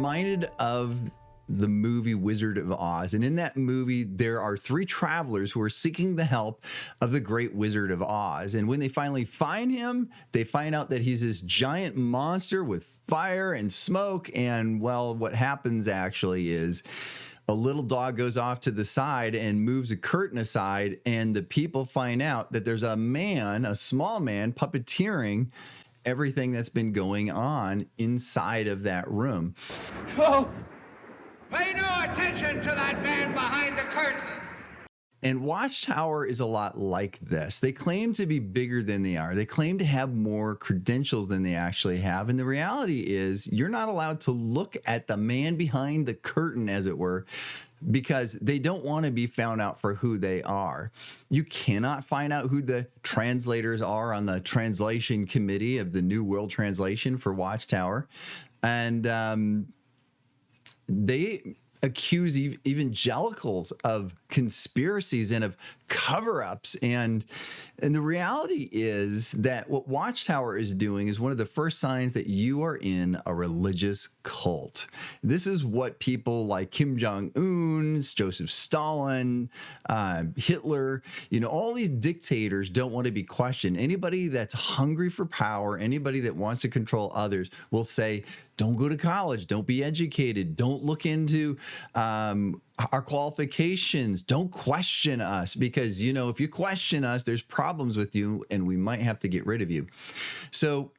reminded of the movie Wizard of Oz. And in that movie, there are three travelers who are seeking the help of the great Wizard of Oz. And when they finally find him, they find out that he's this giant monster with fire and smoke. And well, what happens actually is a little dog goes off to the side and moves a curtain aside, and the people find out that there's a man, a small man, puppeteering everything that's been going on inside of that room. Oh, pay no attention to that man behind the curtain. And Watchtower is a lot like this. They claim to be bigger than they are. They claim to have more credentials than they actually have. And the reality is you're not allowed to look at the man behind the curtain, as it were, because they don't want to be found out for who they are. You cannot find out who the translators are on the translation committee of the New World Translation for Watchtower. And they accuse evangelicals of conspiracies and of cover-ups, and the reality is that what Watchtower is doing is one of the first signs that you are in a religious cult. This is what people like Kim Jong-un, Joseph Stalin, Hitler, all these dictators don't want to be questioned. Anybody that's hungry for power, anybody that wants to control others will say, don't go to college, don't be educated, don't look into our qualifications, don't question us, because if you question us, there's problems with you and we might have to get rid of you. So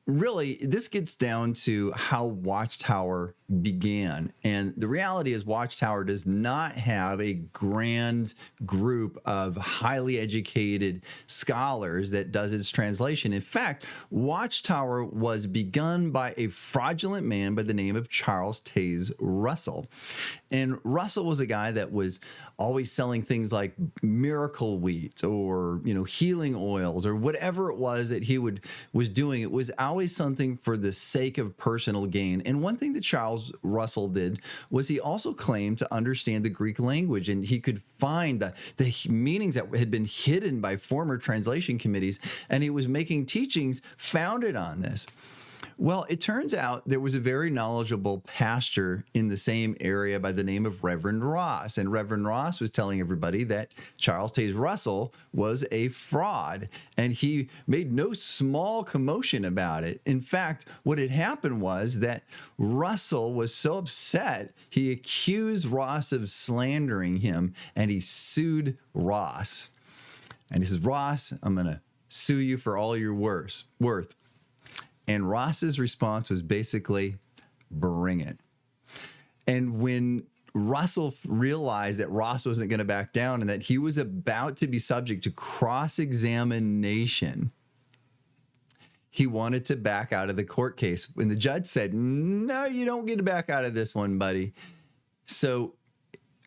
really, this gets down to how Watchtower began. And the reality is Watchtower does not have a grand group of highly educated scholars that does its translation. In fact, Watchtower was begun by a fraudulent man by the name of Charles Taze Russell. And Russell was a guy that was always selling things like miracle wheat or, healing oils or whatever it was that he was doing. It was always something for the sake of personal gain. And one thing that Charles Russell did was he also claimed to understand the Greek language, and he could find the meanings that had been hidden by former translation committees, and he was making teachings founded on this. Well, it turns out there was a very knowledgeable pastor in the same area by the name of Reverend Ross. And Reverend Ross was telling everybody that Charles Taze Russell was a fraud. And he made no small commotion about it. In fact, what had happened was that Russell was so upset, he accused Ross of slandering him, and he sued Ross. And he says, Ross, I'm going to sue you for all your worth. And Ross's response was basically, bring it. And when Russell realized that Ross wasn't going to back down and that he was about to be subject to cross-examination, he wanted to back out of the court case. When the judge said, no, you don't get to back out of this one, buddy. So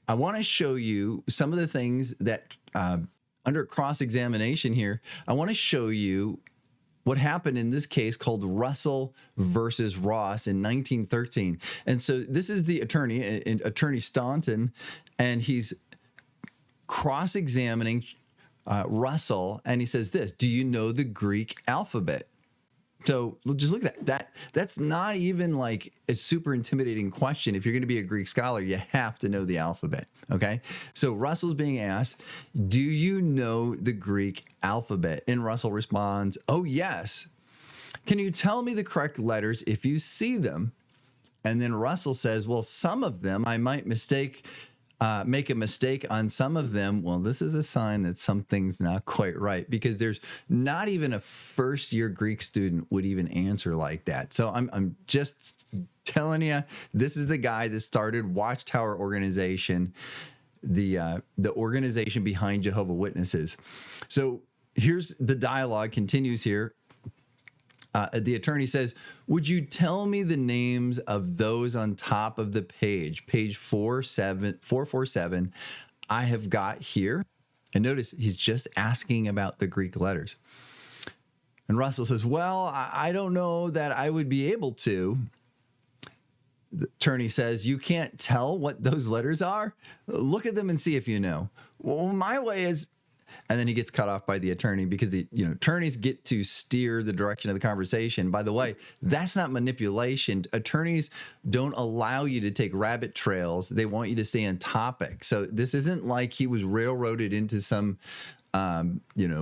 I want to show you some of the things that under cross-examination here, I want to show you what happened in this case called Russell versus Ross in 1913. And so this is the attorney Staunton, and he's cross-examining Russell, and he says this, do you know the Greek alphabet? So just look at that. That's not even like a super intimidating question. If you're going to be a Greek scholar, you have to know the alphabet. Okay. So Russell's being asked, do you know the Greek alphabet? And Russell responds, oh, yes. Can you tell me the correct letters if you see them? And then Russell says, well, some of them I might make a mistake on some of them. Well, this is a sign that something's not quite right, because there's not even a first-year Greek student would even answer like that. So I'm just telling you, this is the guy that started Watchtower Organization, the organization behind Jehovah Witnesses. So here's the dialogue continues here. The attorney says, would you tell me the names of those on top of the page 447 I have got here? And notice he's just asking about the Greek letters. And Russell says, well, I don't know that I would be able to. The attorney says, you can't tell what those letters are? Look at them and see if you know. Well, my way is, And then he gets cut off by the attorney because the attorneys get to steer the direction of the conversation. By the way, that's not manipulation. Attorneys don't allow you to take rabbit trails. They want you to stay on topic. So this isn't like he was railroaded into some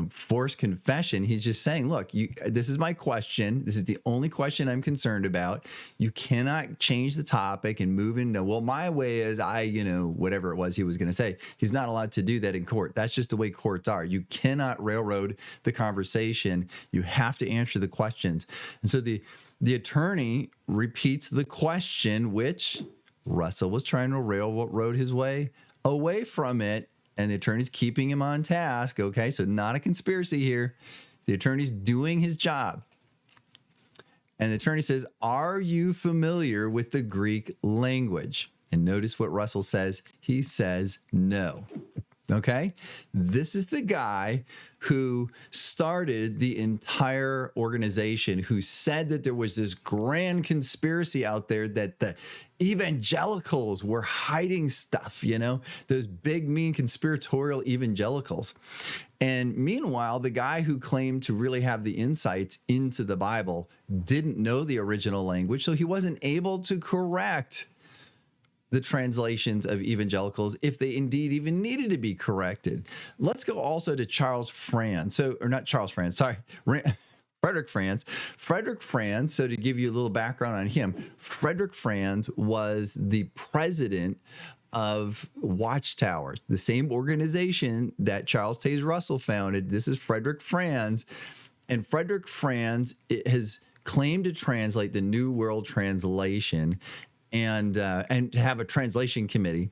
forced confession. He's just saying, look, this is my question. This is the only question I'm concerned about. You cannot change the topic and move into, well, my way is whatever it was he was going to say. He's not allowed to do that in court. That's just the way courts are. You cannot railroad the conversation. You have to answer the questions. And so the attorney repeats the question, which Russell was trying to railroad his way away from it. And the attorney's keeping him on task. Okay, so not a conspiracy here. The attorney's doing his job. And the attorney says, are you familiar with the Greek language? And notice what Russell says. He says no. Okay, this is the guy who started the entire organization, who said that there was this grand conspiracy out there that the evangelicals were hiding stuff, those big, mean, conspiratorial evangelicals. And meanwhile, the guy who claimed to really have the insights into the Bible didn't know the original language, so he wasn't able to correct the translations of evangelicals, if they indeed even needed to be corrected. Let's go also to Frederick Franz. Frederick Franz, so to give you a little background on him, Frederick Franz was the president of Watchtower, the same organization that Charles Taze Russell founded. This is Frederick Franz. And Frederick Franz has claimed to translate the New World Translation and have a translation committee.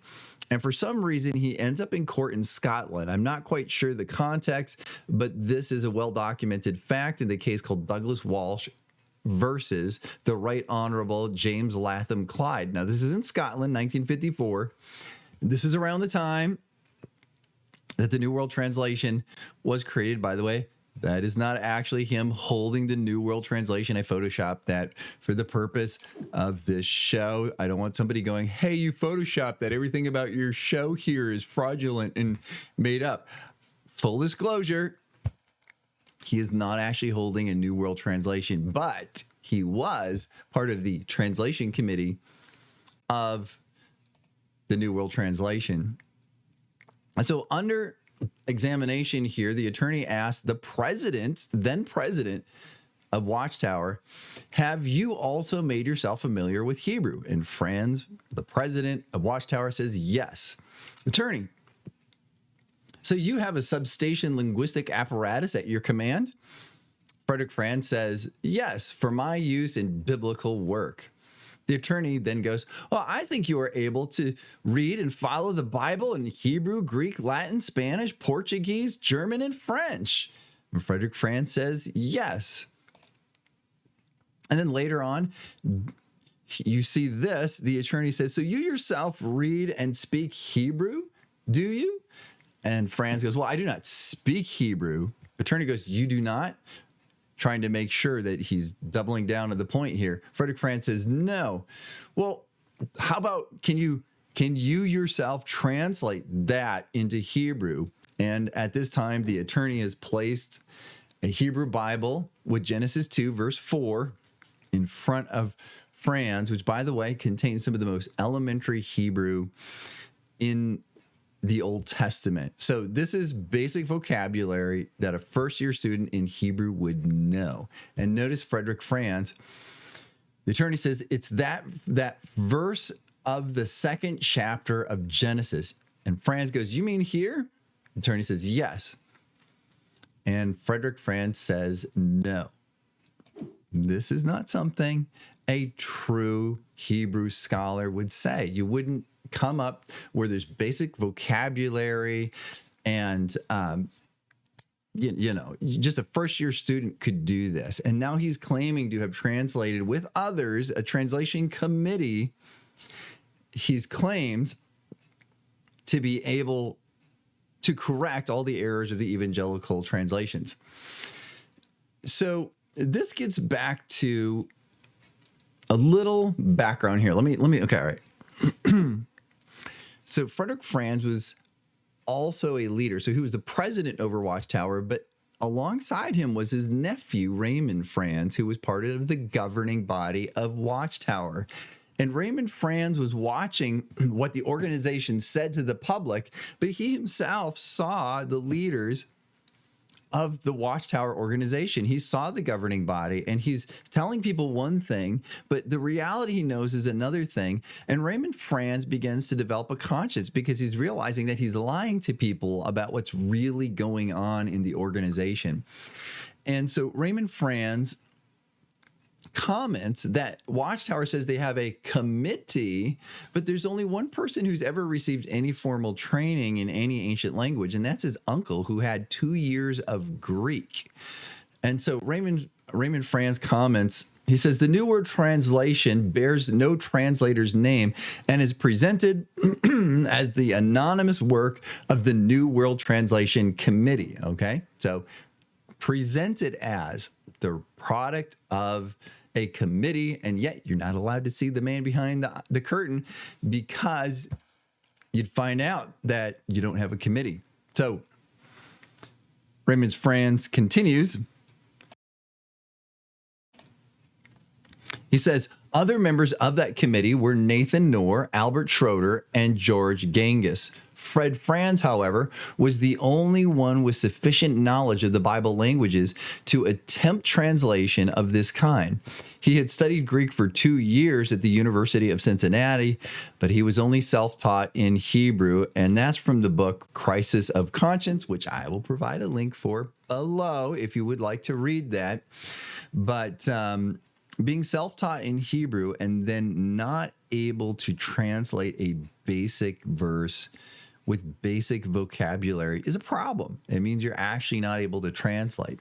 And for some reason, he ends up in court in Scotland. I'm not quite sure the context, but this is a well-documented fact in the case called Douglas Walsh versus the Right Honorable James Latham Clyde. Now, this is in Scotland, 1954. This is around the time that the New World Translation was created, by the way. That is not actually him holding the New World Translation. I photoshopped that for the purpose of this show. I don't want somebody going, hey, you photoshopped that. Everything about your show here is fraudulent and made up. Full disclosure, he is not actually holding a New World Translation, but he was part of the translation committee of the New World Translation. And so under examination here, the attorney asked the then president of Watchtower, have you also made yourself familiar with Hebrew? And Franz, the president of Watchtower, says yes. Attorney, so you have a substation linguistic apparatus at your command? Frederick Franz says, yes, for my use in biblical work. The attorney then goes, well, I think you are able to read and follow the Bible in Hebrew, Greek, Latin, Spanish, Portuguese, German, and French. And Frederick Franz says, yes. And then later on, you see this, the attorney says, so you yourself read and speak Hebrew, do you? And Franz goes, well, I do not speak Hebrew. The attorney goes, you do not? Trying to make sure that he's doubling down to the point here. Frederick Franz says, no. Well, how about, can you yourself translate that into Hebrew? And at this time, the attorney has placed a Hebrew Bible with Genesis 2, verse 4 in front of Franz, which, by the way, contains some of the most elementary Hebrew in the Old Testament. So this is basic vocabulary that a first-year student in Hebrew would know. And notice Frederick Franz, the attorney says it's that verse of the second chapter of Genesis. And Franz goes, you mean here? The attorney says, yes. And Frederick Franz says, no. This is not something a true Hebrew scholar would say. You wouldn't come up where there's basic vocabulary and just a first-year student could do this. And now he's claiming to have translated with others, a translation committee. He's claimed to be able to correct all the errors of the evangelical translations. So this gets back to a little background here. Let me. Okay, all right. So Frederick Franz was also a leader. So he was the president over Watchtower, but alongside him was his nephew, Raymond Franz, who was part of the governing body of Watchtower. And Raymond Franz was watching what the organization said to the public, but he himself saw the leaders of the Watchtower organization. He saw the governing body, and he's telling people one thing, but the reality he knows is another thing. And Raymond Franz begins to develop a conscience because he's realizing that he's lying to people about what's really going on in the organization. And so Raymond Franz comments that Watchtower says they have a committee, but there's only one person who's ever received any formal training in any ancient language, and that's his uncle, who had 2 years of Greek. And so Raymond Franz comments, he says, the New World Translation bears no translator's name and is presented as the anonymous work of the New World Translation Committee. Okay, so presented as the product of a committee, and yet you're not allowed to see the man behind the curtain because you'd find out that you don't have a committee. So Raymond Franz continues. He says, other members of that committee were Nathan Knorr, Albert Schroeder, and George Genghis. Fred Franz, however, was the only one with sufficient knowledge of the Bible languages to attempt translation of this kind. He had studied Greek for 2 years at the University of Cincinnati, but he was only self-taught in Hebrew, and that's from the book Crisis of Conscience, which I will provide a link for below if you would like to read that. But being self-taught in Hebrew and then not able to translate a basic verse with basic vocabulary is a problem. It means you're actually not able to translate.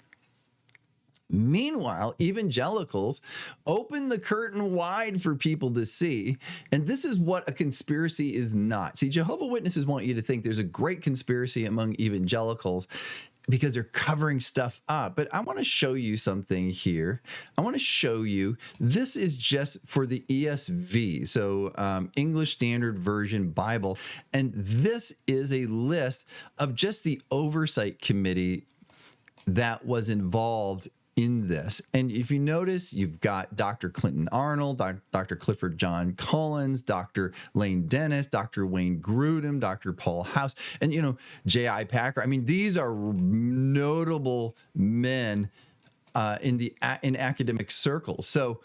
Meanwhile, evangelicals open the curtain wide for people to see, and this is what a conspiracy is not. See, Jehovah's Witnesses want you to think there's a great conspiracy among evangelicals because they're covering stuff up. But I want to show you something here. I want to show you, this is just for the ESV, so English Standard Version Bible. And this is a list of just the oversight committee that was involved in this. And if you notice, you've got Dr. Clinton Arnold, Dr. Clifford John Collins, Dr. Lane Dennis, Dr. Wayne Grudem, Dr. Paul House, and, J.I. Packer. I mean, these are notable men in academic circles. So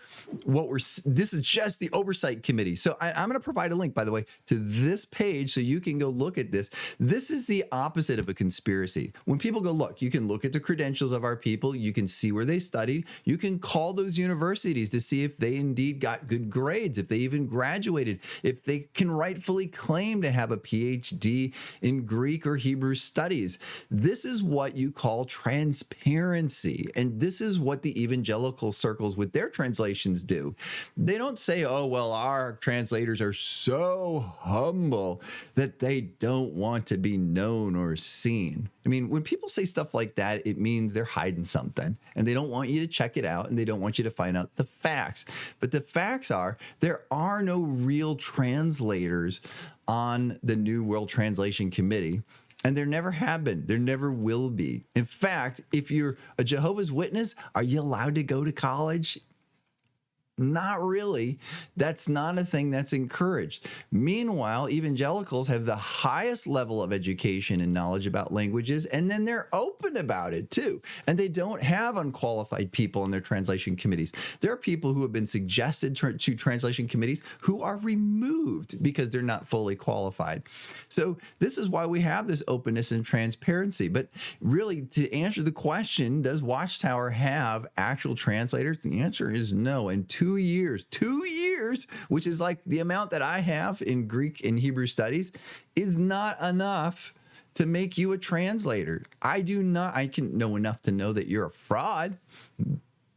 this is just the oversight committee. So I'm going to provide a link, by the way, to this page so you can go look at this. This is the opposite of a conspiracy. When people go, look, you can look at the credentials of our people. You can see where they studied. You can call those universities to see if they indeed got good grades, if they even graduated, if they can rightfully claim to have a PhD in Greek or Hebrew studies. This is what you call transparency. And this is what the evangelical circles with their translations do. They don't say, oh, well, our translators are so humble that they don't want to be known or seen. I mean, when people say stuff like that, it means they're hiding something and they don't want you to check it out and they don't want you to find out the facts. But the facts are there are no real translators on the New World Translation Committee. And there never have been. There never will be. In fact, if you're a Jehovah's Witness, are you allowed to go to college? Not really. That's not a thing that's encouraged. Meanwhile, evangelicals have the highest level of education and knowledge about languages, and then they're open about it too. And they don't have unqualified people in their translation committees. There are people who have been suggested to translation committees who are removed because they're not fully qualified. So this is why we have this openness and transparency. But really, to answer the question, does Watchtower have actual translators? The answer is no. And 2 years, which is like the amount that I have in Greek and Hebrew studies, is not enough to make you a translator. I can know enough to know that you're a fraud.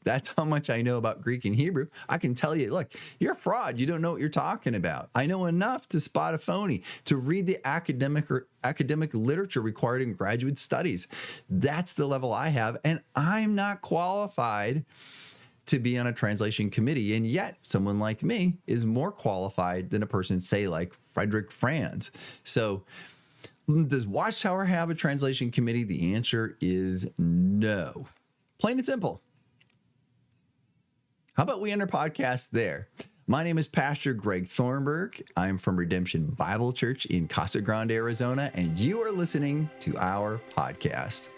That's how much I know about Greek and Hebrew. I can tell you, look, you're a fraud. You don't know what you're talking about. I know enough to spot a phony, to read the academic literature required in graduate studies. That's the level I have, and I'm not qualified to be on a translation committee. And yet someone like me is more qualified than a person, say, like Frederick Franz. So Does Watchtower have a translation committee? The answer is no. Plain and simple. How about we end our podcast there? My name is Pastor Greg Thornberg. I'm from Redemption Bible Church in Casa Grande, Arizona, and you are listening to our podcast.